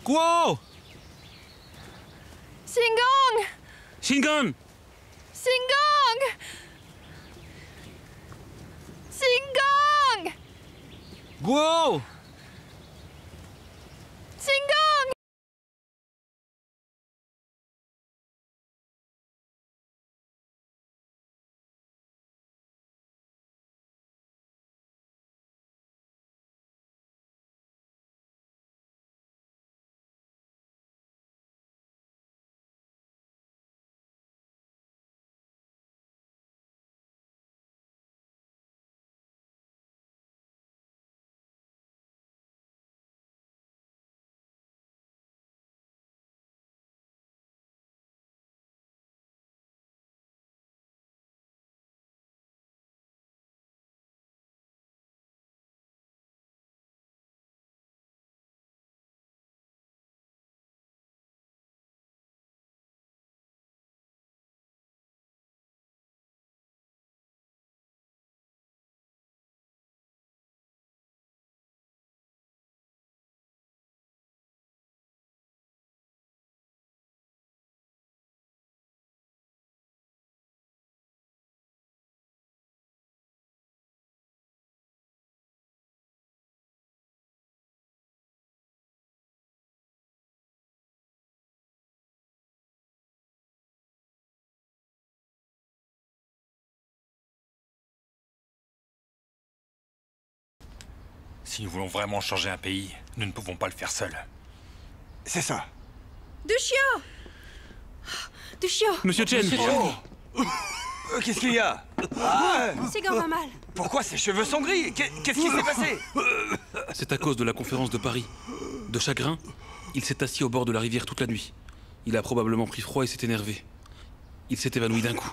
Guo! Shingon! Shingon! Shingon! Shingon! Guo! Shingon! Si nous voulons vraiment changer un pays, nous ne pouvons pas le faire seuls. C'est ça. Dushio! Dushio! Monsieur Chen! Oh qu'est-ce qu'il y a? Shingon va mal. Pourquoi ses cheveux sont gris? Qu'est-ce qui s'est passé? C'est à cause de la conférence de Paris. De chagrin, il s'est assis au bord de la rivière toute la nuit. Il a probablement pris froid et s'est énervé. Il s'est évanoui d'un coup.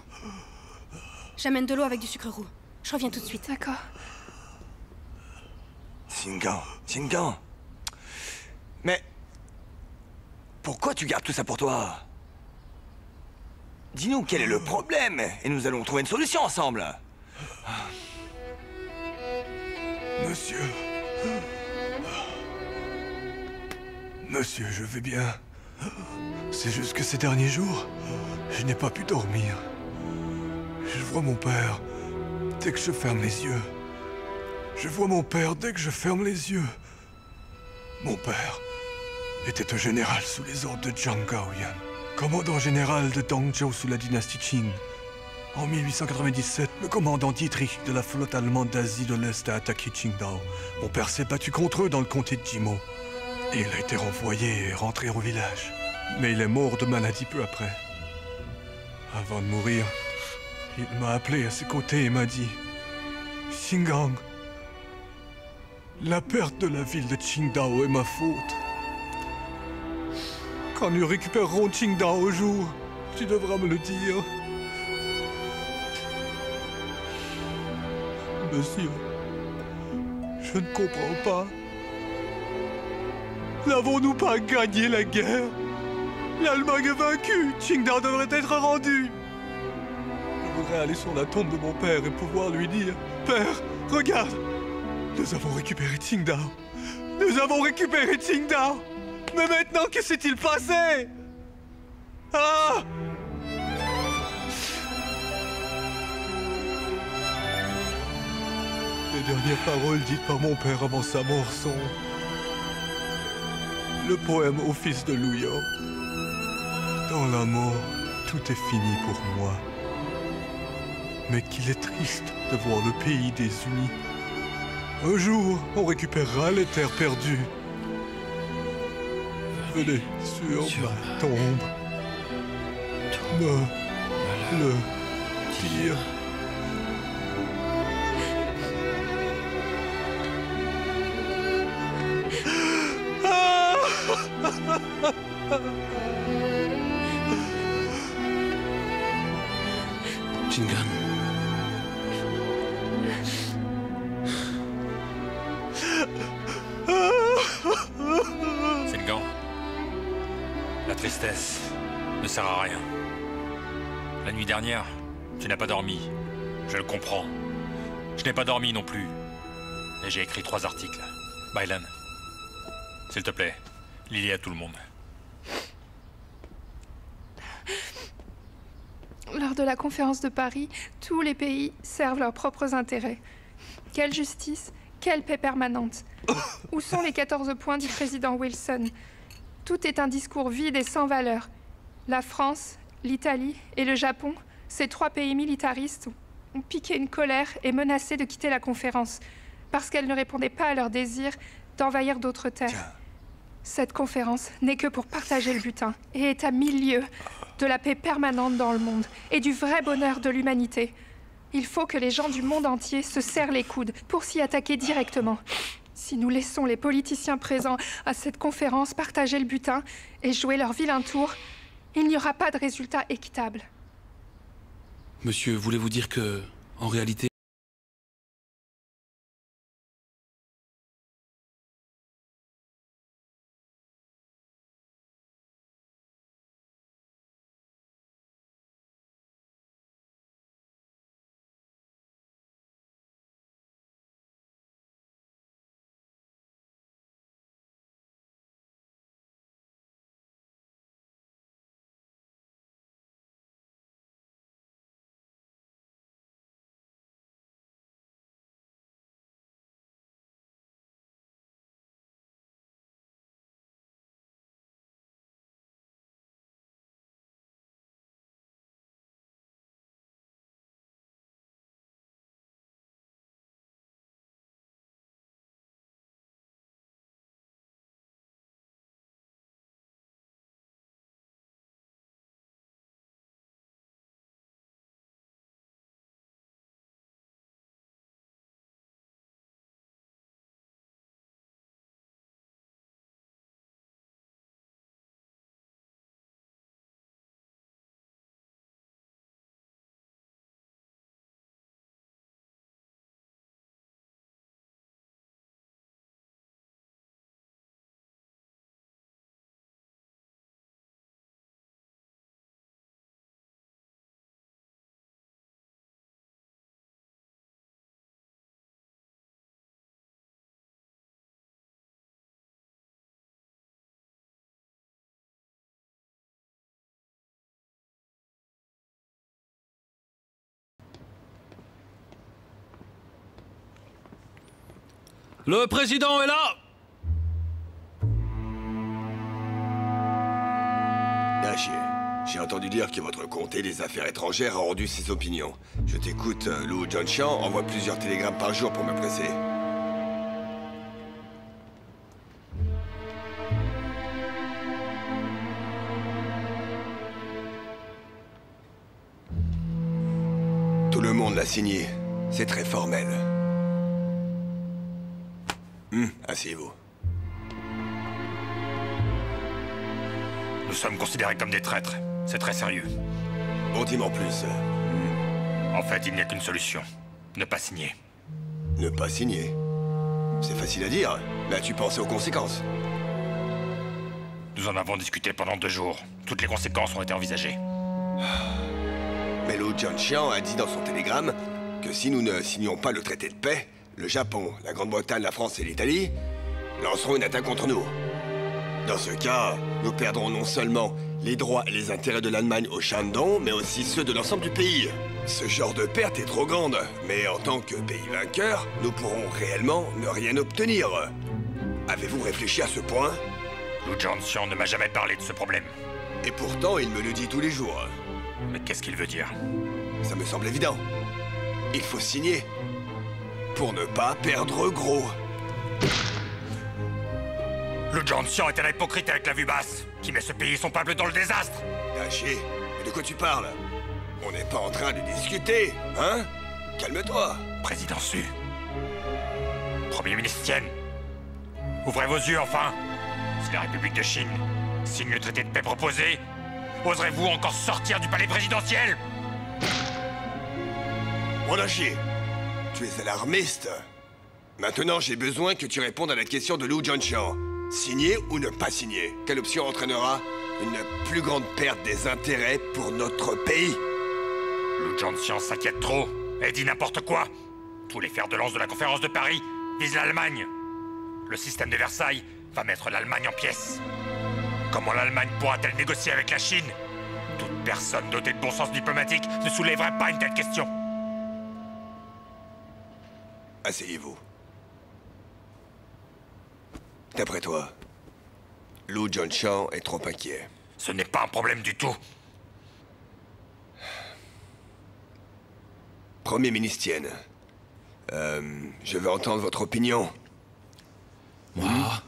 J'amène de l'eau avec du sucre roux. Je reviens tout de suite. D'accord. Shingon. Mais... pourquoi tu gardes tout ça pour toi? Dis-nous quel est le problème, et nous allons trouver une solution ensemble. Monsieur... Monsieur, je vais bien. C'est juste que ces derniers jours, je n'ai pas pu dormir. Je vois mon père dès que je ferme les yeux. Je vois mon père dès que je ferme les yeux. Mon père était un général sous les ordres de Zhang Gaoyan, commandant général de Dongzhou sous la dynastie Qing. En 1897, le commandant Dietrich de la flotte allemande d'Asie de l'Est a attaqué Qingdao. Mon père s'est battu contre eux dans le comté de Jimo. Et il a été renvoyé et rentré au village. Mais il est mort de maladie peu après. Avant de mourir, il m'a appelé à ses côtés et m'a dit... Shingon, la perte de la ville de Qingdao est ma faute. Quand nous récupérerons Qingdao au jour, tu devras me le dire. Monsieur, je ne comprends pas. N'avons-nous pas gagné la guerre? L'Allemagne est vaincue, Qingdao devrait être rendu. Je voudrais aller sur la tombe de mon père et pouvoir lui dire... Père, regarde! Nous avons récupéré Qingdao. Nous avons récupéré Qingdao. Mais maintenant, que s'est-il passé? Ah! Les dernières paroles dites par mon père avant sa mort sont... le poème au fils de Luyo. Dans la mort, tout est fini pour moi. Mais qu'il est triste de voir le pays désuni. Un jour, on récupérera les terres perdues. Venez sur ma tombe. Me le dire. Shingon. Shingon, la tristesse ne sert à rien. La nuit dernière, tu n'as pas dormi. Je le comprends. Je n'ai pas dormi non plus. Et j'ai écrit 3 articles. Bailan, s'il te plaît, Lié à tout le monde. Lors de la conférence de Paris, tous les pays servent leurs propres intérêts. Quelle justice, quelle paix permanente. Où sont les 14 points du président Wilson? Tout est un discours vide et sans valeur. La France, l'Italie et le Japon, ces 3 pays militaristes, ont piqué une colère et menacé de quitter la conférence, parce qu'elle ne répondait pas à leur désir d'envahir d'autres terres. Cette conférence n'est que pour partager le butin et est à 1000 lieues de la paix permanente dans le monde et du vrai bonheur de l'humanité. Il faut que les gens du monde entier se serrent les coudes pour s'y attaquer directement. Si nous laissons les politiciens présents à cette conférence partager le butin et jouer leur vilain tour, il n'y aura pas de résultat équitable. Monsieur, voulez-vous dire que, en réalité... Le président est là! Lâchez. J'ai entendu dire que votre comté des affaires étrangères a rendu ses opinions. Je t'écoute, Lou Jianxian envoie plusieurs télégrammes par jour pour me presser. Tout le monde l'a signé. C'est très formel. Asseyez-vous. Nous sommes considérés comme des traîtres. C'est très sérieux. Bon, dis-moi en plus. En fait, il n'y a qu'une solution. Ne pas signer. Ne pas signer. C'est facile à dire, mais as-tu pensé aux conséquences? Nous en avons discuté pendant 2 jours. Toutes les conséquences ont été envisagées. Mais Lou Jianxian a dit dans son télégramme que si nous ne signions pas le traité de paix, le Japon, la Grande-Bretagne, la France et l'Italie lanceront une attaque contre nous. Dans ce cas, nous perdrons non seulement les droits et les intérêts de l'Allemagne au Shandong, mais aussi ceux de l'ensemble du pays. Ce genre de perte est trop grande, mais en tant que pays vainqueur, nous pourrons réellement ne rien obtenir. Avez-vous réfléchi à ce point? Lou Jianxian ne m'a jamais parlé de ce problème. Et pourtant, il me le dit tous les jours. Mais qu'est-ce qu'il veut dire? Ça me semble évident. Il faut signer. Pour ne pas perdre gros. Lou Jianxian est un hypocrite avec la vue basse, qui met ce pays et son peuple dans le désastre. Lâché, mais de quoi tu parles? On n'est pas en train de discuter, hein? Calme-toi. Président Su. Premier ministre Tien. Ouvrez vos yeux enfin. Si la République de Chine signe le traité de paix proposé, oserez-vous encore sortir du palais présidentiel? Mon lâché, tu es alarmiste. Maintenant, j'ai besoin que tu répondes à la question de Lou Jianxian. Signer ou ne pas signer? Quelle option entraînera une plus grande perte des intérêts pour notre pays? Lou Jianxian s'inquiète trop et dit n'importe quoi. Tous les fers de lance de la conférence de Paris visent l'Allemagne. Le système de Versailles va mettre l'Allemagne en pièces. Comment l'Allemagne pourra-t-elle négocier avec la Chine? Toute personne dotée de bon sens diplomatique ne soulèverait pas une telle question. Asseyez-vous. D'après toi, Lu Jianxiang est trop inquiet. Ce n'est pas un problème du tout. Premier ministre Tien, je veux entendre votre opinion. Moi,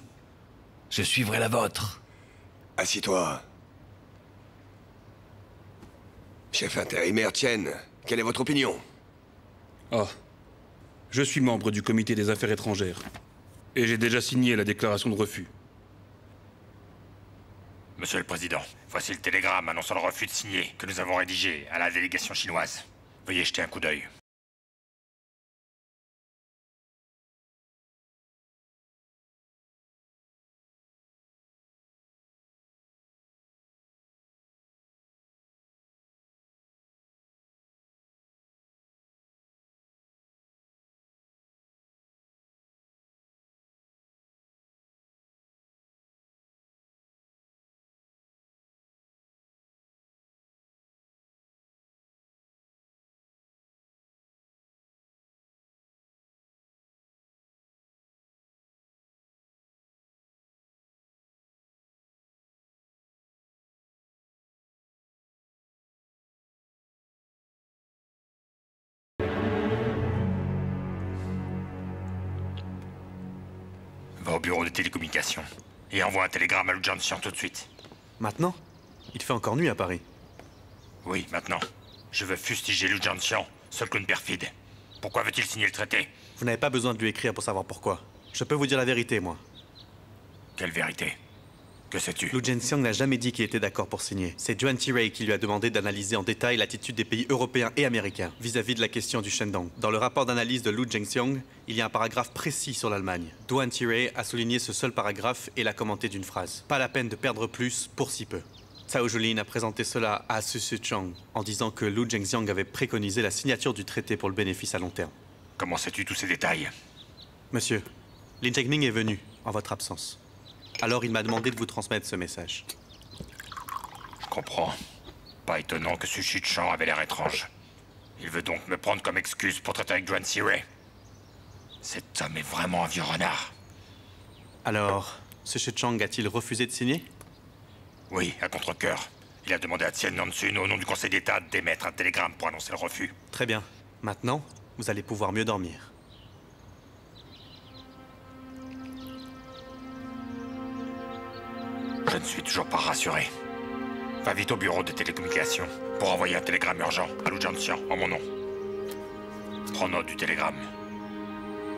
je suivrai la vôtre. Assis-toi. Chef intérimaire Tien, quelle est votre opinion? Ah. Je suis membre du comité des affaires étrangères. Et j'ai déjà signé la déclaration de refus. Monsieur le Président, voici le télégramme annonçant le refus de signer que nous avons rédigé à la délégation chinoise. Veuillez jeter un coup d'œil. Va au bureau de télécommunications et envoie un télégramme à Lu Jianxiang tout de suite. Maintenant? Il fait encore nuit à Paris. Oui, maintenant. Je veux fustiger Lu Jianxiang, seul clown perfide. Pourquoi veut-il signer le traité? Vous n'avez pas besoin de lui écrire pour savoir pourquoi. Je peux vous dire la vérité, moi. Quelle vérité? Que sais-tu? Lu Jianxiang n'a jamais dit qu'il était d'accord pour signer. C'est Duan Tirei qui lui a demandé d'analyser en détail l'attitude des pays européens et américains vis-à-vis de la question du Shandong. Dans le rapport d'analyse de Lu Jianxiang, il y a un paragraphe précis sur l'Allemagne. Duan Tirei a souligné ce seul paragraphe et l'a commenté d'une phrase. Pas la peine de perdre plus pour si peu. Cao Zhulin a présenté cela à Su Chang en disant que Lu Jianxiang avait préconisé la signature du traité pour le bénéfice à long terme. Comment sais-tu tous ces détails? Monsieur, Lin Jiangming est venu en votre absence. Alors il m'a demandé de vous transmettre ce message. Je comprends. Pas étonnant que Su Chang avait l'air étrange. Il veut donc me prendre comme excuse pour traiter avec Duan Tirei. Cet homme est vraiment un vieux renard. Alors, Su Chang a-t-il refusé de signer? Oui, à contre-cœur. Il a demandé à Tien Nansun, au nom du Conseil d'État, d'émettre un télégramme pour annoncer le refus. Très bien. Maintenant, vous allez pouvoir mieux dormir. Je ne suis toujours pas rassuré. Va vite au bureau de télécommunications pour envoyer un télégramme urgent à Lu Jianxiang en mon nom. Prends note du télégramme.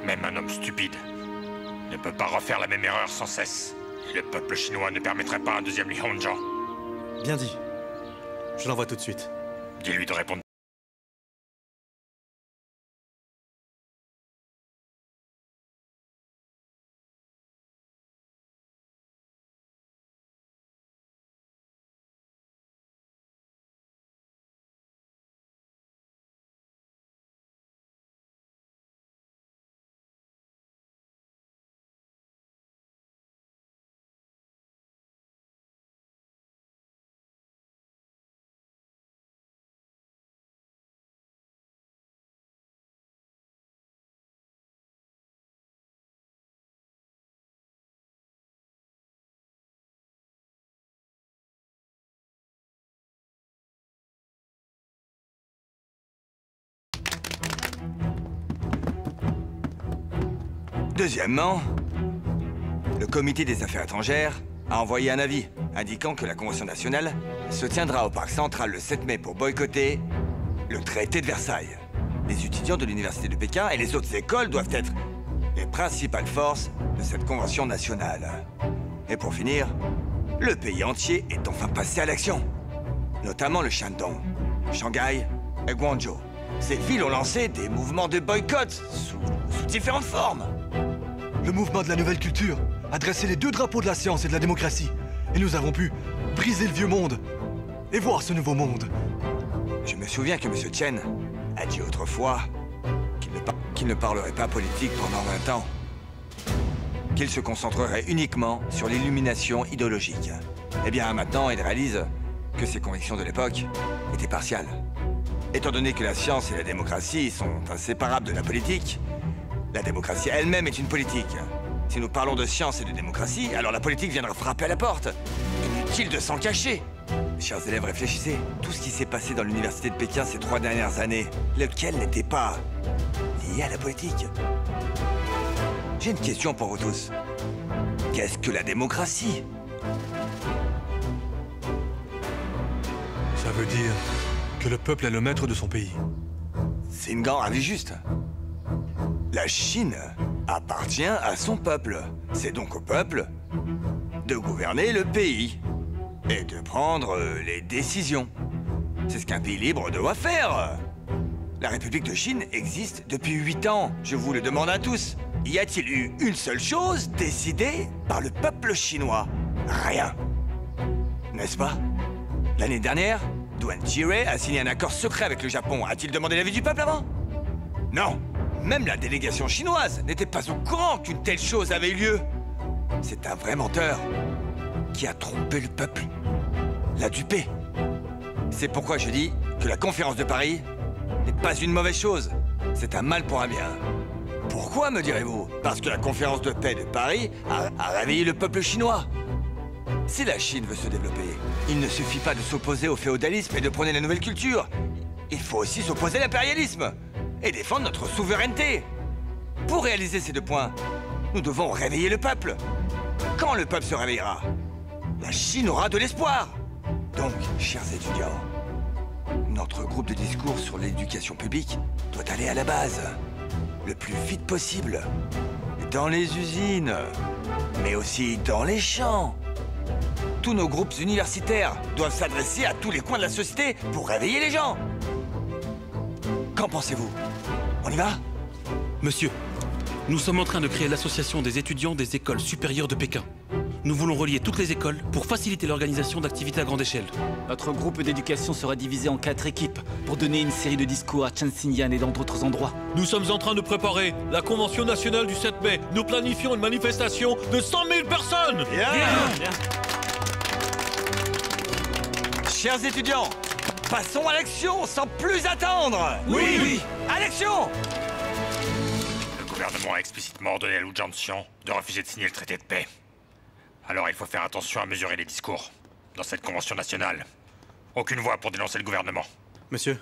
Même un homme stupide ne peut pas refaire la même erreur sans cesse. Et le peuple chinois ne permettrait pas un deuxième Li Hongzhang. Bien dit. Je l'envoie tout de suite. Dis-lui de répondre. Deuxièmement, le comité des affaires étrangères a envoyé un avis indiquant que la Convention nationale se tiendra au Parc central le 7 mai pour boycotter le traité de Versailles. Les étudiants de l'Université de Pékin et les autres écoles doivent être les principales forces de cette Convention nationale. Et pour finir, le pays entier est enfin passé à l'action. Notamment le Shandong, Shanghai et Guangzhou. Ces villes ont lancé des mouvements de boycott sous différentes formes. Le mouvement de la nouvelle culture a dressé les deux drapeaux de la science et de la démocratie. Et nous avons pu briser le vieux monde et voir ce nouveau monde. Je me souviens que M. Chen a dit autrefois qu'il ne parlerait pas politique pendant 20 ans. qu'il se concentrerait uniquement sur l'illumination idéologique. Eh bien, maintenant, il réalise que ses convictions de l'époque étaient partiales. Étant donné que la science et la démocratie sont inséparables de la politique, la démocratie elle-même est une politique. Si nous parlons de science et de démocratie, alors la politique viendra frapper à la porte. Inutile de s'en cacher. Chers élèves, réfléchissez. Tout ce qui s'est passé dans l'université de Pékin ces 3 dernières années, lequel n'était pas lié à la politique? J'ai une question pour vous tous. Qu'est-ce que la démocratie? Ça veut dire que le peuple est le maître de son pays. Singan a vu juste. La Chine appartient à son peuple. C'est donc au peuple de gouverner le pays et de prendre les décisions. C'est ce qu'un pays libre doit faire. La République de Chine existe depuis 8 ans. Je vous le demande à tous. Y a-t-il eu une seule chose décidée par le peuple chinois? Rien. N'est-ce pas? L'année dernière, Duan Jirei a signé un accord secret avec le Japon. A-t-il demandé l'avis du peuple avant? Non. Même la délégation chinoise n'était pas au courant qu'une telle chose avait eu lieu. C'est un vrai menteur qui a trompé le peuple, l'a dupé. C'est pourquoi je dis que la conférence de Paris n'est pas une mauvaise chose. C'est un mal pour un bien. Pourquoi, me direz-vous? Parce que la conférence de paix de Paris a réveillé le peuple chinois. Si la Chine veut se développer, il ne suffit pas de s'opposer au féodalisme et de prôner la nouvelle culture. Il faut aussi s'opposer à l'impérialisme et défendre notre souveraineté. Pour réaliser ces 2 points, nous devons réveiller le peuple. Quand le peuple se réveillera, la Chine aura de l'espoir. Donc, chers étudiants, notre groupe de discours sur l'éducation publique doit aller à la base, le plus vite possible, dans les usines, mais aussi dans les champs. Tous nos groupes universitaires doivent s'adresser à tous les coins de la société pour réveiller les gens. Qu'en pensez-vous? On y va? Monsieur, nous sommes en train de créer l'association des étudiants des écoles supérieures de Pékin. Nous voulons relier toutes les écoles pour faciliter l'organisation d'activités à grande échelle. Notre groupe d'éducation sera divisé en 4 équipes pour donner une série de discours à Chanxinyan et dans d'autres endroits. Nous sommes en train de préparer la convention nationale du 7 mai. Nous planifions une manifestation de 100 000 personnes. Bien. Chers étudiants, passons à l'action sans plus attendre. Oui. À l'action. Le gouvernement a explicitement ordonné à Liu Zhangxiang de refuser de signer le traité de paix. Alors il faut faire attention à mesurer les discours. Dans cette convention nationale, aucune voix pour dénoncer le gouvernement. Monsieur?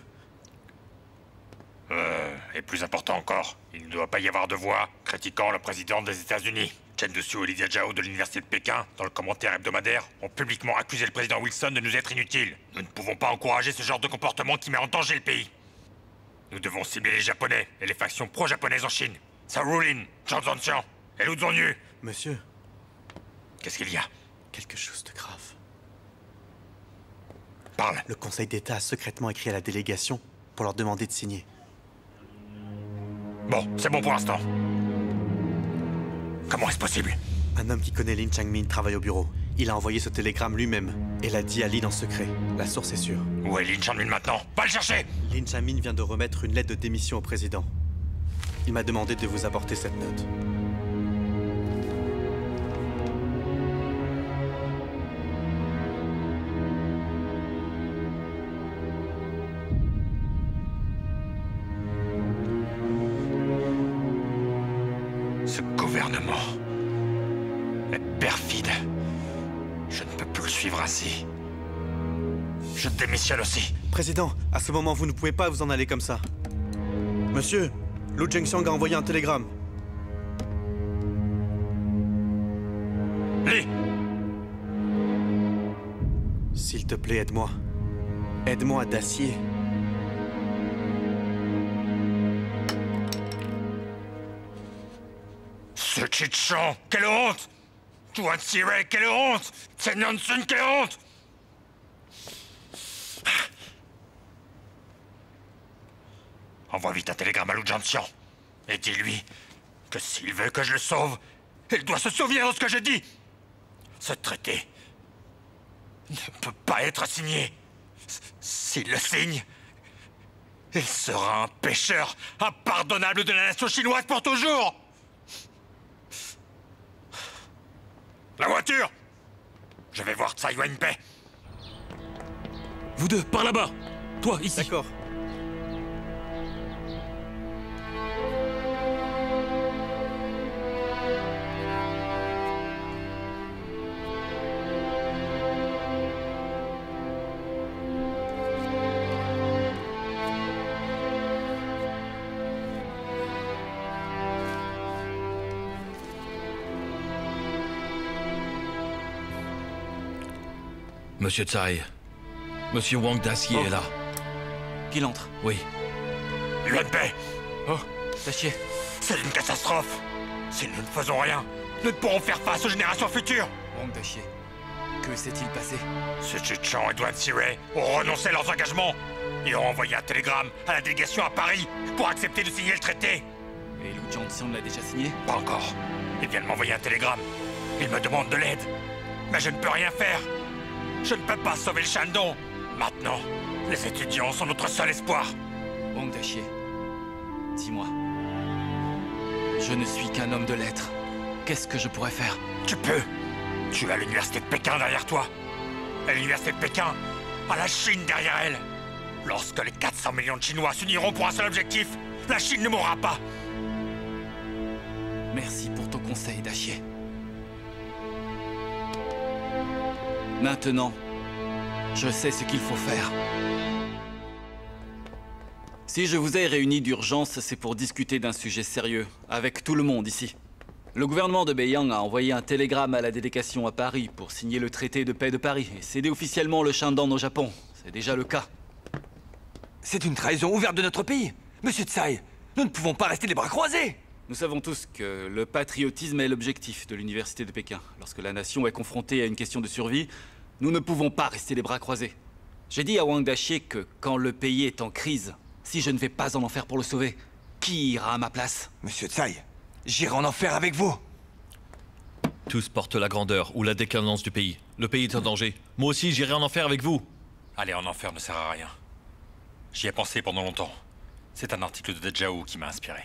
Et plus important encore, il ne doit pas y avoir de voix critiquant le président des États-Unis. Chen Duxiu et Lydia Zhao de l'université de Pékin, dans le commentaire hebdomadaire, ont publiquement accusé le président Wilson de nous être inutiles. Nous ne pouvons pas encourager ce genre de comportement qui met en danger le pays. Nous devons cibler les Japonais et les factions pro-japonaises en Chine. Zhao Rulin, Zhang Zhangxiang et Lu Zhongyu. Monsieur? Qu'est-ce qu'il y a? Quelque chose de grave. Parle. Le Conseil d'État a secrètement écrit à la délégation pour leur demander de signer. Bon, c'est bon pour l'instant. Comment est-ce possible? Un homme qui connaît Lin Changmin travaille au bureau. Il a envoyé ce télégramme lui-même et l'a dit à Lin en secret. La source est sûre. Où est Lin Changmin maintenant? Va le chercher! Lin Changmin vient de remettre une lettre de démission au président. Il m'a demandé de vous apporter cette note. Ce gouvernement est perfide. Je ne peux plus le suivre ainsi. Je démissionne aussi. Président, à ce moment, vous ne pouvez pas vous en aller comme ça. Monsieur, Liu Zhengxiang a envoyé un télégramme. Lis! S'il te plaît, aide-moi. Aide-moi, d'acier. Ce Chichon, quelle honte! Duan Jirei, quelle honte! Chen Yansun, quelle honte! Envoie vite un télégramme à Liu Zhangxiang et dis-lui que s'il veut que je le sauve, il doit se souvenir de ce que j'ai dit. Ce traité ne peut pas être signé. S'il le signe, il sera un pécheur impardonnable de la nation chinoise pour toujours. voiture! Je vais voir Tsai Wen-pei. Vous deux, par là-bas. Toi, ici. D'accord. Monsieur Tsai, Monsieur Wang Dacier est là. Qu'il entre. Oui. Yuan-pei, Oh, Dacier. c'est une catastrophe. Si nous ne faisons rien, nous ne pourrons faire face aux générations futures. Wang Dacier. Que s'est-il passé? Ce Chichang et Duan Xirei ont renoncé à leurs engagements. Ils ont envoyé un télégramme à la délégation à Paris pour accepter de signer le traité. Et Lu Zhangxiang l'a déjà signé? Pas encore. Ils viennent m'envoyer un télégramme. Ils me demandent de l'aide. Mais je ne peux rien faire. Je ne peux pas sauver le Shandong. Maintenant, les étudiants sont notre seul espoir. Wang Dacier, dis-moi. Je ne suis qu'un homme de lettres. Qu'est-ce que je pourrais faire? Tu peux. Tu as l'université de Pékin derrière toi. Et l'université de Pékin a la Chine derrière elle. Lorsque les 400 millions de Chinois s'uniront pour un seul objectif, la Chine ne mourra pas. Merci pour ton conseil, Dacier. Maintenant, je sais ce qu'il faut faire. Si je vous ai réunis d'urgence, c'est pour discuter d'un sujet sérieux, avec tout le monde ici. Le gouvernement de Beiyang a envoyé un télégramme à la délégation à Paris pour signer le traité de paix de Paris et céder officiellement le Shandong au Japon. C'est déjà le cas. C'est une trahison ouverte de notre pays. Monsieur Tsai, nous ne pouvons pas rester les bras croisés. Nous savons tous que le patriotisme est l'objectif de l'université de Pékin. Lorsque la nation est confrontée à une question de survie, nous ne pouvons pas rester les bras croisés. J'ai dit à Wang Dacier que quand le pays est en crise, si je ne vais pas en enfer pour le sauver, qui ira à ma place? Monsieur Tsai, j'irai en enfer avec vous. Tous portent la grandeur ou la décadence du pays. Le pays est en danger. Moi aussi, j'irai en enfer avec vous. Aller en enfer ne sert à rien. J'y ai pensé pendant longtemps. C'est un article de Dezhao qui m'a inspiré.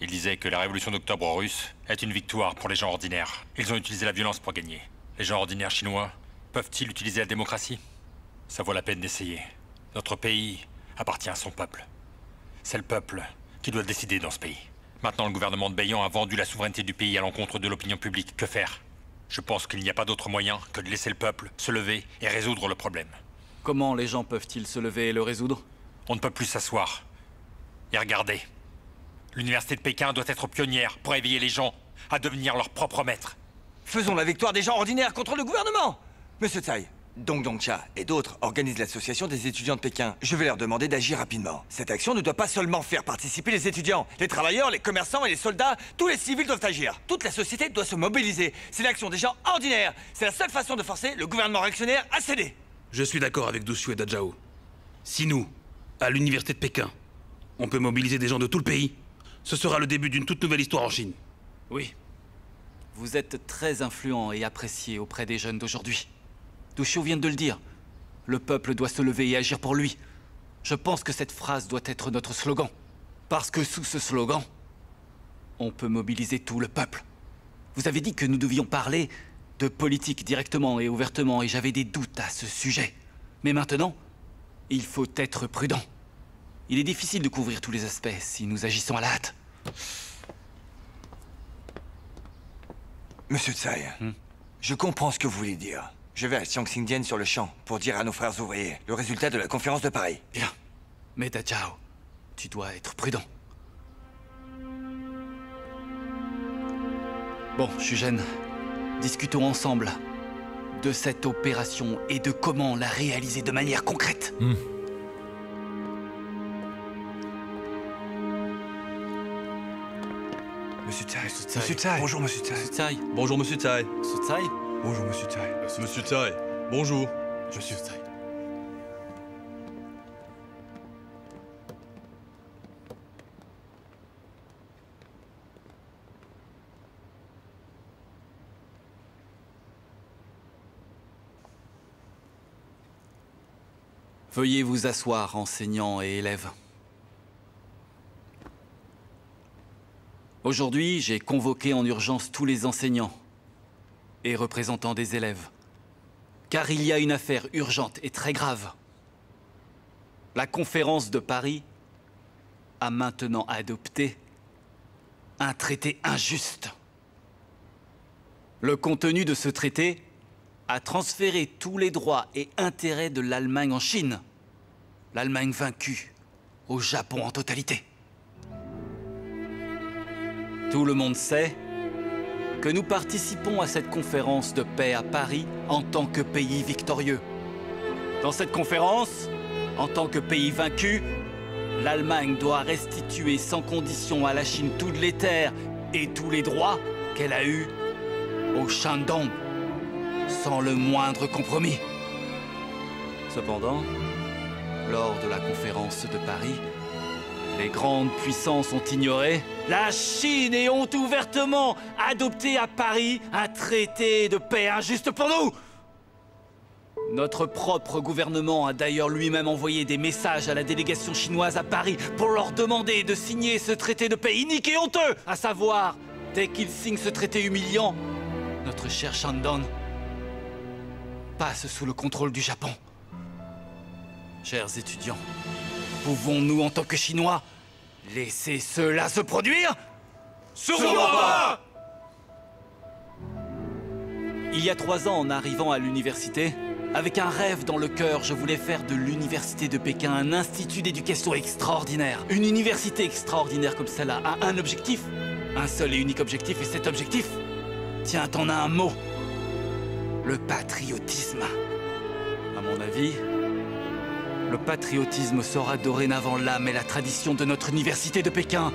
Il disait que la révolution d'octobre russe est une victoire pour les gens ordinaires. Ils ont utilisé la violence pour gagner. Les gens ordinaires chinois peuvent-ils utiliser la démocratie? Ça vaut la peine d'essayer. Notre pays appartient à son peuple. C'est le peuple qui doit décider dans ce pays. Maintenant, le gouvernement de Beiyang a vendu la souveraineté du pays à l'encontre de l'opinion publique. Que faire? Je pense qu'il n'y a pas d'autre moyen que de laisser le peuple se lever et résoudre le problème. Comment les gens peuvent-ils se lever et le résoudre? On ne peut plus s'asseoir et regarder. L'université de Pékin doit être pionnière pour éveiller les gens à devenir leurs propres maîtres. Faisons la victoire des gens ordinaires contre le gouvernement. Monsieur Tsai, Dong Dongcha et d'autres organisent l'association des étudiants de Pékin. Je vais leur demander d'agir rapidement. Cette action ne doit pas seulement faire participer les étudiants. Les travailleurs, les commerçants et les soldats, tous les civils doivent agir. Toute la société doit se mobiliser. C'est l'action des gens ordinaires. C'est la seule façon de forcer le gouvernement réactionnaire à céder. Je suis d'accord avec Du Shu et Dezhao. Si nous, à l'université de Pékin, on peut mobiliser des gens de tout le pays, ce sera le début d'une toute nouvelle histoire en Chine. Oui. Vous êtes très influent et apprécié auprès des jeunes d'aujourd'hui. Du Shu vient de le dire. Le peuple doit se lever et agir pour lui. Je pense que cette phrase doit être notre slogan. Parce que sous ce slogan, on peut mobiliser tout le peuple. Vous avez dit que nous devions parler de politique directement et ouvertement, et j'avais des doutes à ce sujet. Mais maintenant, il faut être prudent. Il est difficile de couvrir tous les aspects si nous agissons à la hâte. Monsieur Tsai, je comprends ce que vous voulez dire. Je vais à Xiangxingdian sur le champ pour dire à nos frères ouvriers le résultat de la conférence de Paris. Bien. Mais Dezhao, tu dois être prudent. Bon, Shuzhen, discutons ensemble de cette opération et de comment la réaliser de manière concrète. Monsieur Tsai. Tsai. Monsieur Tsai. Bonjour, Monsieur Tsai. Monsieur Tsai. Bonjour, Monsieur Tsai. Monsieur Tsai. Bonjour, Monsieur Tsai. Monsieur Tsai. Bonjour. Monsieur Tsai. Veuillez vous asseoir, enseignants et élèves. Aujourd'hui, j'ai convoqué en urgence tous les enseignants et représentants des élèves. Car il y a une affaire urgente et très grave. La conférence de Paris a maintenant adopté un traité injuste. Le contenu de ce traité a transféré tous les droits et intérêts de l'Allemagne en Chine, l'Allemagne vaincue, au Japon en totalité. Tout le monde sait que nous participons à cette conférence de paix à Paris en tant que pays victorieux. Dans cette conférence, en tant que pays vaincu, l'Allemagne doit restituer sans condition à la Chine toutes les terres et tous les droits qu'elle a eus au Shandong, sans le moindre compromis. Cependant, lors de la conférence de Paris, les grandes puissances ont ignoré la Chine et ont ouvertement adopté à Paris un traité de paix injuste pour nous. Notre propre gouvernement a d'ailleurs lui-même envoyé des messages à la délégation chinoise à Paris pour leur demander de signer ce traité de paix inique et honteux, à savoir, dès qu'ils signent ce traité humiliant, notre cher Shandong passe sous le contrôle du Japon. Chers étudiants, pouvons-nous, en tant que Chinois, laisser cela se produire? Sûrement pas! Il y a 3 ans, en arrivant à l'université, avec un rêve dans le cœur, je voulais faire de l'université de Pékin un institut d'éducation extraordinaire. Une université extraordinaire comme celle-là a un objectif, un seul et unique objectif, et cet objectif tient en un mot: le patriotisme. À mon avis, le patriotisme sera dorénavant l'âme et la tradition de notre université de Pékin.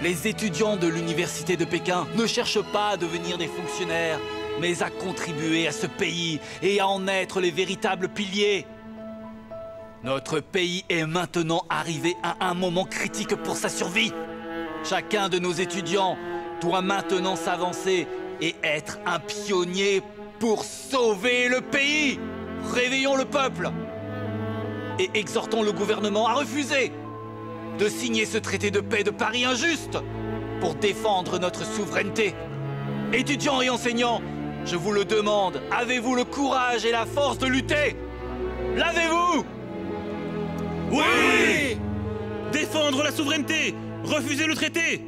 Les étudiants de l'université de Pékin ne cherchent pas à devenir des fonctionnaires, mais à contribuer à ce pays et à en être les véritables piliers. Notre pays est maintenant arrivé à un moment critique pour sa survie. Chacun de nos étudiants doit maintenant s'avancer et être un pionnier pour sauver le pays. Réveillons le peuple et exhortons le gouvernement à refuser de signer ce traité de paix de Paris injuste pour défendre notre souveraineté. Étudiants et enseignants, je vous le demande, avez-vous le courage et la force de lutter? L'avez-vous? Oui! Défendre la souveraineté! Refuser le traité!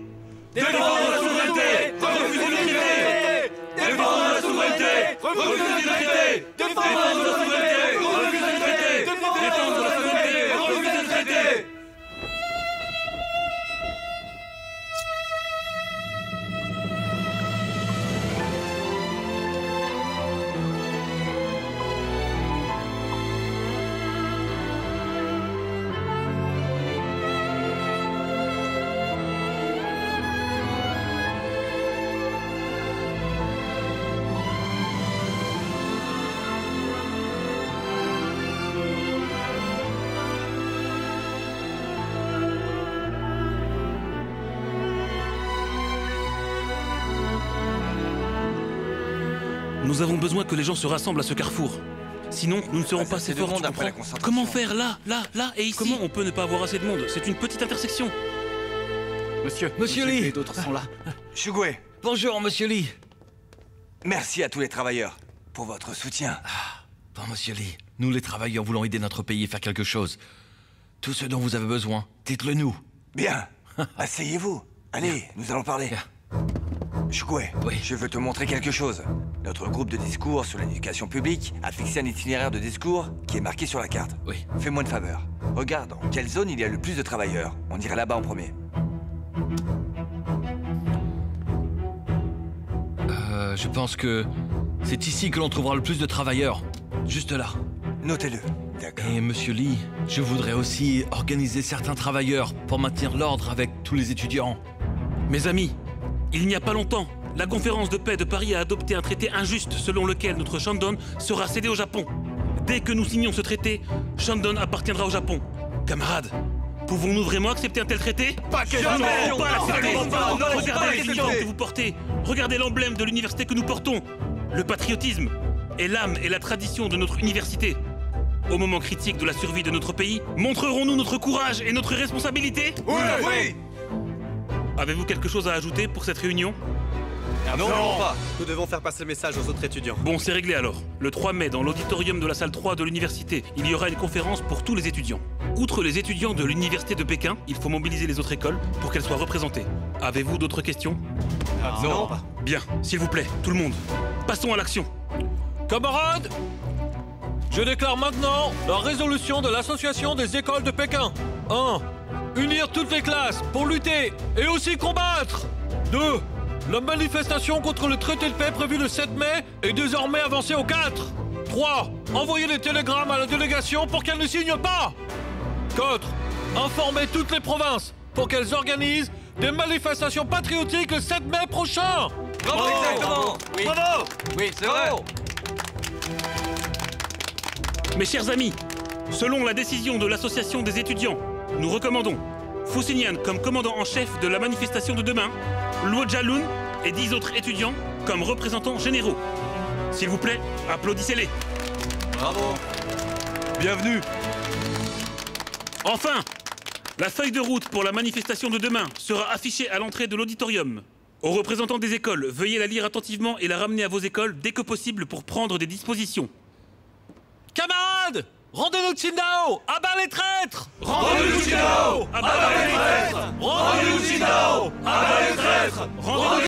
Défendre la souveraineté! Refuser le traité! Défendre la souveraineté! Refuser le traité! Défendre la souveraineté! Refuser le traité! Défendre la souveraineté! Refuser le traité! Nous avons besoin que les gens se rassemblent à ce carrefour. Sinon, nous ne serons pas assez forts, tu comprends? Comment faire là et ici? Comment on peut ne pas avoir assez de monde? C'est une petite intersection. Monsieur Lee, d'autres sont là. Shugwe. Bonjour, Monsieur Lee. Merci à tous les travailleurs pour votre soutien. Bon, Monsieur Lee, nous les travailleurs voulons aider notre pays et faire quelque chose. Tout ce dont vous avez besoin, dites-le nous. Bien. Asseyez-vous. Allez, nous allons parler. Shugwe, oui. Je veux te montrer quelque chose. Notre groupe de discours sur l'éducation publique a fixé un itinéraire de discours qui est marqué sur la carte. Oui. Fais-moi une faveur. Regarde dans quelle zone il y a le plus de travailleurs. On irait là-bas en premier. Je pense que c'est ici que l'on trouvera le plus de travailleurs. Juste là. Notez-le. D'accord. Et Monsieur Lee, je voudrais aussi organiser certains travailleurs pour maintenir l'ordre avec tous les étudiants. Mes amis, il n'y a pas longtemps, la conférence de paix de Paris a adopté un traité injuste selon lequel notre Shandong sera cédé au Japon. Dès que nous signons ce traité, Shandong appartiendra au Japon. Camarades, pouvons-nous vraiment accepter un tel traité? Pas que jamais! Non, pas l'accepter! Non, Regardez les uniformes que vous portez! Regardez l'emblème de l'université que nous portons! Le patriotisme est l'âme et la tradition de notre université. Au moment critique de la survie de notre pays, montrerons-nous notre courage et notre responsabilité? Oui! Oui! Avez-vous quelque chose à ajouter pour cette réunion? Absolument pas. Nous devons faire passer le message aux autres étudiants. Bon, c'est réglé alors. Le 3 mai, dans l'auditorium de la salle 3 de l'université, il y aura une conférence pour tous les étudiants. Outre les étudiants de l'université de Pékin, il faut mobiliser les autres écoles pour qu'elles soient représentées. Avez-vous d'autres questions? Non. Bien, s'il vous plaît, tout le monde. Passons à l'action. Camarades, je déclare maintenant la résolution de l'association des écoles de Pékin. 1. Unir toutes les classes pour lutter et aussi combattre. 2. La manifestation contre le traité de paix prévu le 7 mai est désormais avancée au 4. 3. Envoyer des télégrammes à la délégation pour qu'elle ne signe pas. 4. Informer toutes les provinces pour qu'elles organisent des manifestations patriotiques le 7 mai prochain. Bravo! Exactement! Oui. Bravo! Oui, c'est vrai! Mes chers amis, selon la décision de l'association des étudiants, nous recommandons Fu Xinyan comme commandant en chef de la manifestation de demain, Luo Jialun et 10 autres étudiants comme représentants généraux. S'il vous plaît, applaudissez-les. Bravo! Bienvenue. Enfin, la feuille de route pour la manifestation de demain sera affichée à l'entrée de l'auditorium. Aux représentants des écoles, veuillez la lire attentivement et la ramener à vos écoles dès que possible pour prendre des dispositions. Camarades, rendez-nous Qingdao, à bas les traîtres. Rendez-nous Qingdao, à bas les traîtres. Rendez-nous Qingdao, à bas les traîtres. Rendez-nous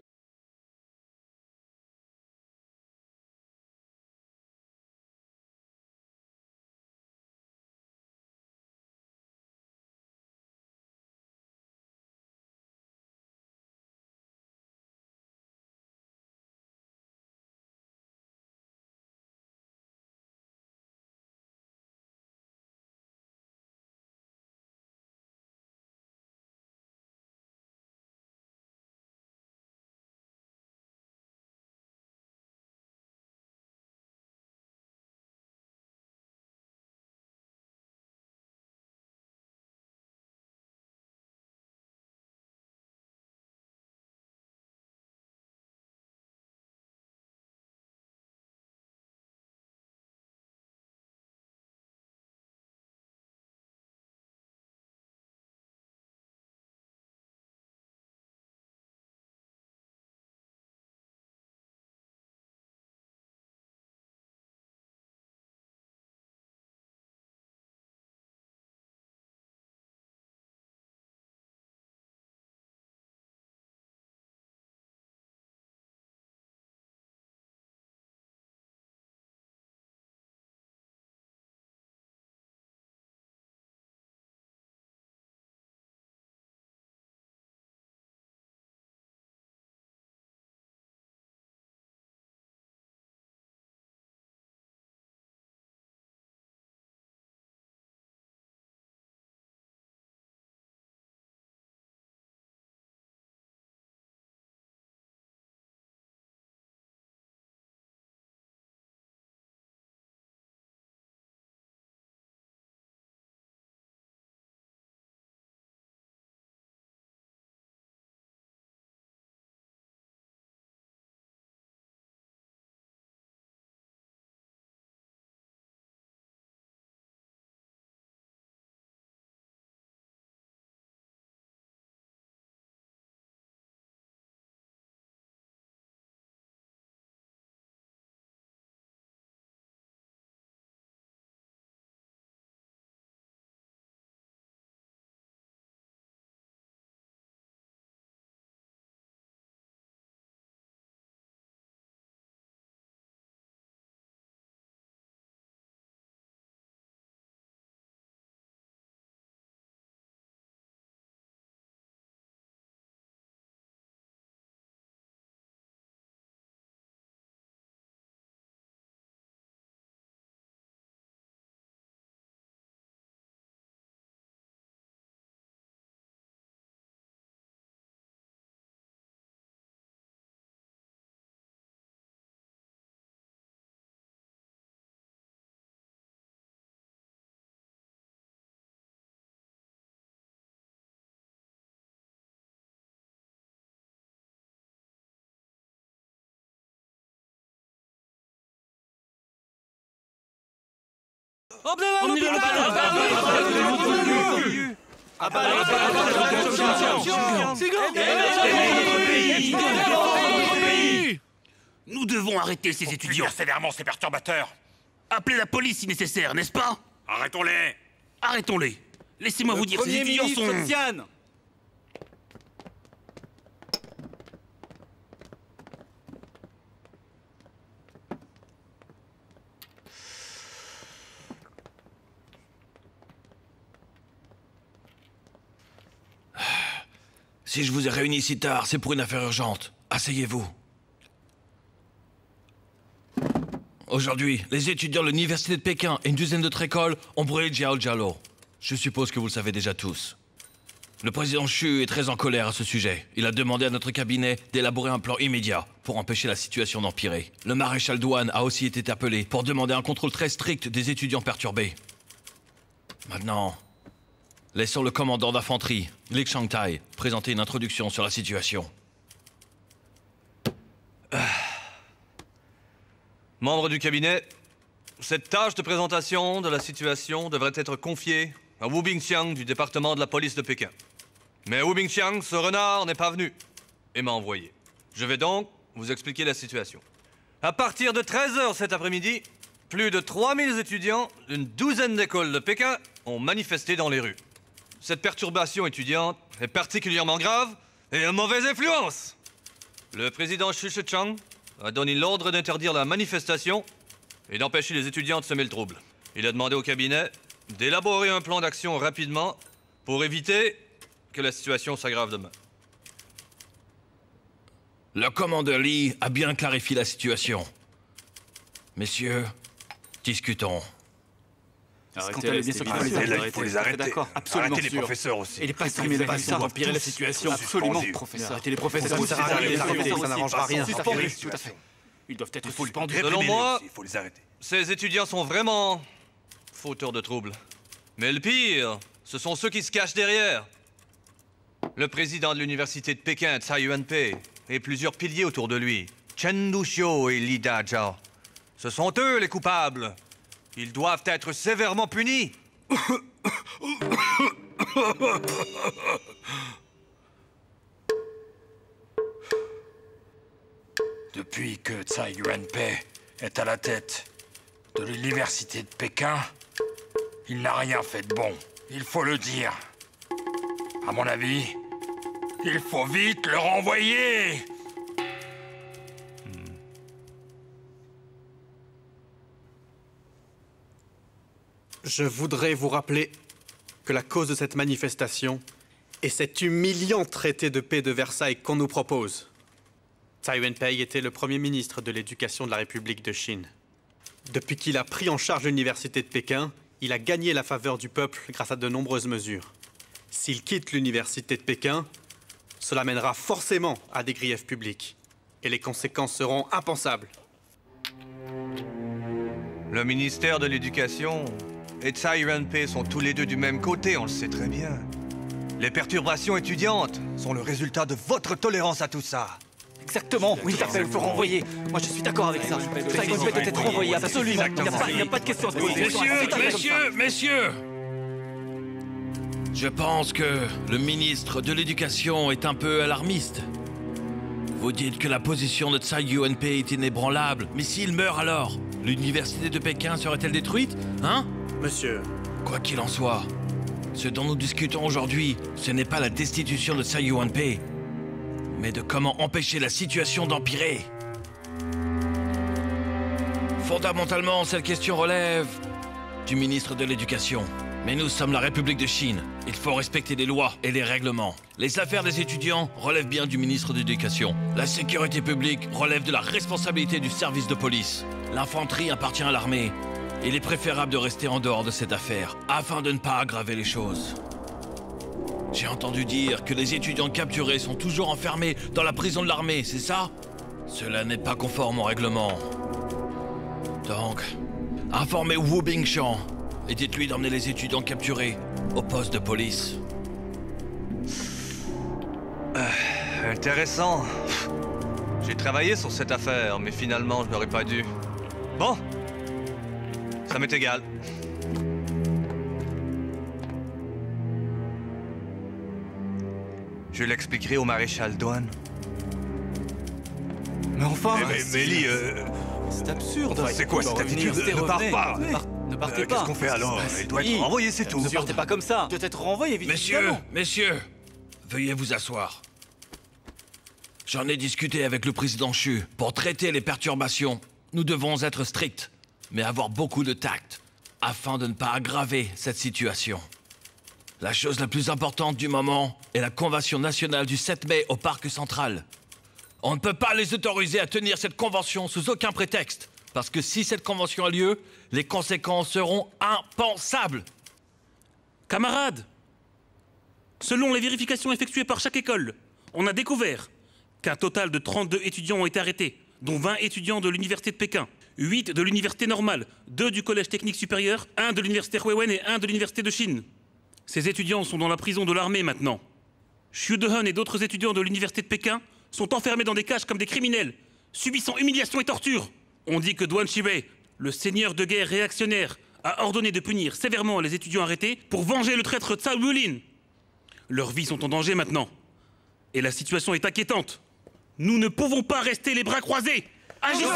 Emmenez-le C'est Nous devons arrêter ces étudiants. Punir sévèrement ces perturbateurs. Appelez la police si nécessaire, n'est-ce pas? Arrêtons-les. Arrêtons-les. Laissez-moi vous dire, ces étudiants sont... Tian. Si je vous ai réunis si tard, c'est pour une affaire urgente. Asseyez-vous. Aujourd'hui, les étudiants de l'université de Pékin et une dizaine d'autres écoles ont brûlé Jiaojiao. Je suppose que vous le savez déjà tous. Le président Xu est très en colère à ce sujet. Il a demandé à notre cabinet d'élaborer un plan immédiat pour empêcher la situation d'empirer. Le maréchal Douane a aussi été appelé pour demander un contrôle très strict des étudiants perturbés. Maintenant, laissons le commandant d'infanterie, Li Changtai, présenter une introduction sur la situation. Membres du cabinet, cette tâche de présentation de la situation devrait être confiée à Wu Bingqiang du département de la police de Pékin. Mais Wu Bingqiang, ce renard, n'est pas venu et m'a envoyé. Je vais donc vous expliquer la situation. À partir de 13h cet après-midi, plus de 3000 étudiants d'une douzaine d'écoles de Pékin ont manifesté dans les rues. Cette perturbation étudiante est particulièrement grave et une mauvaise influence. Le président Xu Shichang a donné l'ordre d'interdire la manifestation et d'empêcher les étudiants de semer le trouble. Il a demandé au cabinet d'élaborer un plan d'action rapidement pour éviter que la situation s'aggrave demain. Le commandeur Li a bien clarifié la situation. Messieurs, discutons. Arrêtez-les, bien sûr qu'il faut les arrêter. Il faut les arrêter. D'accord, absolument. Arrêtez les professeurs aussi. Et les pas supprimer la façon d'empirer la situation. Absolument, professeur. Arrêtez les professeurs aussi. Ça n'arrangera rien. Suspendus, tout à fait. Ils doivent être suspendus. Selon moi, il faut les arrêter. Ces étudiants sont vraiment fauteurs de troubles. Mais le pire, ce sont ceux qui se cachent derrière. Le président de l'université de Pékin, Tsai Yuanpei, et plusieurs piliers autour de lui, Chen Duxiu et Li Dazhao. Ce sont eux les coupables. Ils doivent être sévèrement punis. Depuis que Tsai Yuanpei est à la tête de l'université de Pékin, il n'a rien fait de bon. Il faut le dire. À mon avis, il faut vite le renvoyer. Je voudrais vous rappeler que la cause de cette manifestation est cet humiliant traité de paix de Versailles qu'on nous propose. Tsai Yuanpei était le premier ministre de l'Éducation de la République de Chine. Depuis qu'il a pris en charge l'université de Pékin, il a gagné la faveur du peuple grâce à de nombreuses mesures. S'il quitte l'université de Pékin, cela mènera forcément à des griefs publics. Et les conséquences seront impensables. Le ministère de l'Éducation et Tsai Yuanpei sont tous les deux du même côté, on le sait très bien. Les perturbations étudiantes sont le résultat de votre tolérance à tout ça. Exactement, oui, tout à fait, il faut renvoyer. Moi, je suis d'accord avec ça. Ça doit être renvoyé, absolument. Il n'y a pas de question à se poser. Messieurs! Je pense que le ministre de l'Éducation est un peu alarmiste. Vous dites que la position de Tsai Yuanpei est inébranlable, mais s'il meurt alors, l'université de Pékin serait-elle détruite? Hein? Monsieur... Quoi qu'il en soit, ce dont nous discutons aujourd'hui, ce n'est pas la destitution de Tsai Yuanpei, mais de comment empêcher la situation d'empirer. Fondamentalement, cette question relève du ministre de l'Éducation. Mais nous sommes la République de Chine. Il faut respecter les lois et les règlements. Les affaires des étudiants relèvent bien du ministre de l'Éducation. La sécurité publique relève de la responsabilité du service de police. L'infanterie appartient à l'armée. Il est préférable de rester en dehors de cette affaire, afin de ne pas aggraver les choses. J'ai entendu dire que les étudiants capturés sont toujours enfermés dans la prison de l'armée, c'est ça? Cela n'est pas conforme au règlement. Donc, informez Wu Bingqiang et dites-lui d'emmener les étudiants capturés au poste de police. Intéressant. J'ai travaillé sur cette affaire, mais finalement, je n'aurais pas dû. Bon, ça m'est égal. Je l'expliquerai au maréchal Douane. Mais enfin... Mais Lee, C'est absurde. enfin, c'est quoi cette attitude? Ne pars pas. Ne partez pas. Qu'est-ce qu'on fait alors? Il doit être renvoyé, c'est tout. Ne partez pas comme ça. Doit être renvoyé, évidemment. Messieurs, veuillez vous asseoir. J'en ai discuté avec le président Xu. Pour traiter les perturbations, nous devons être stricts, mais avoir beaucoup de tact, afin de ne pas aggraver cette situation. La chose la plus importante du moment est la convention nationale du 7 mai au parc central. On ne peut pas les autoriser à tenir cette convention sous aucun prétexte, parce que si cette convention a lieu, les conséquences seront impensables. Camarades, selon les vérifications effectuées par chaque école, on a découvert qu'un total de 32 étudiants ont été arrêtés, dont 20 étudiants de l'université de Pékin, 8 de l'université normale, 2 du collège technique supérieur, 1 de l'université Huiwen et 1 de l'université de Chine. Ces étudiants sont dans la prison de l'armée maintenant. Xu Dehan et d'autres étudiants de l'université de Pékin sont enfermés dans des cages comme des criminels, subissant humiliation et torture. On dit que Duan Shiwei, le seigneur de guerre réactionnaire, a ordonné de punir sévèrement les étudiants arrêtés pour venger le traître Cao Yulin. Leurs vies sont en danger maintenant. Et la situation est inquiétante. Nous ne pouvons pas rester les bras croisés. Agissons!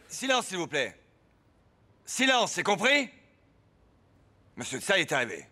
Silence, s'il vous plaît. Silence, c'est compris? Monsieur Tsai est arrivé.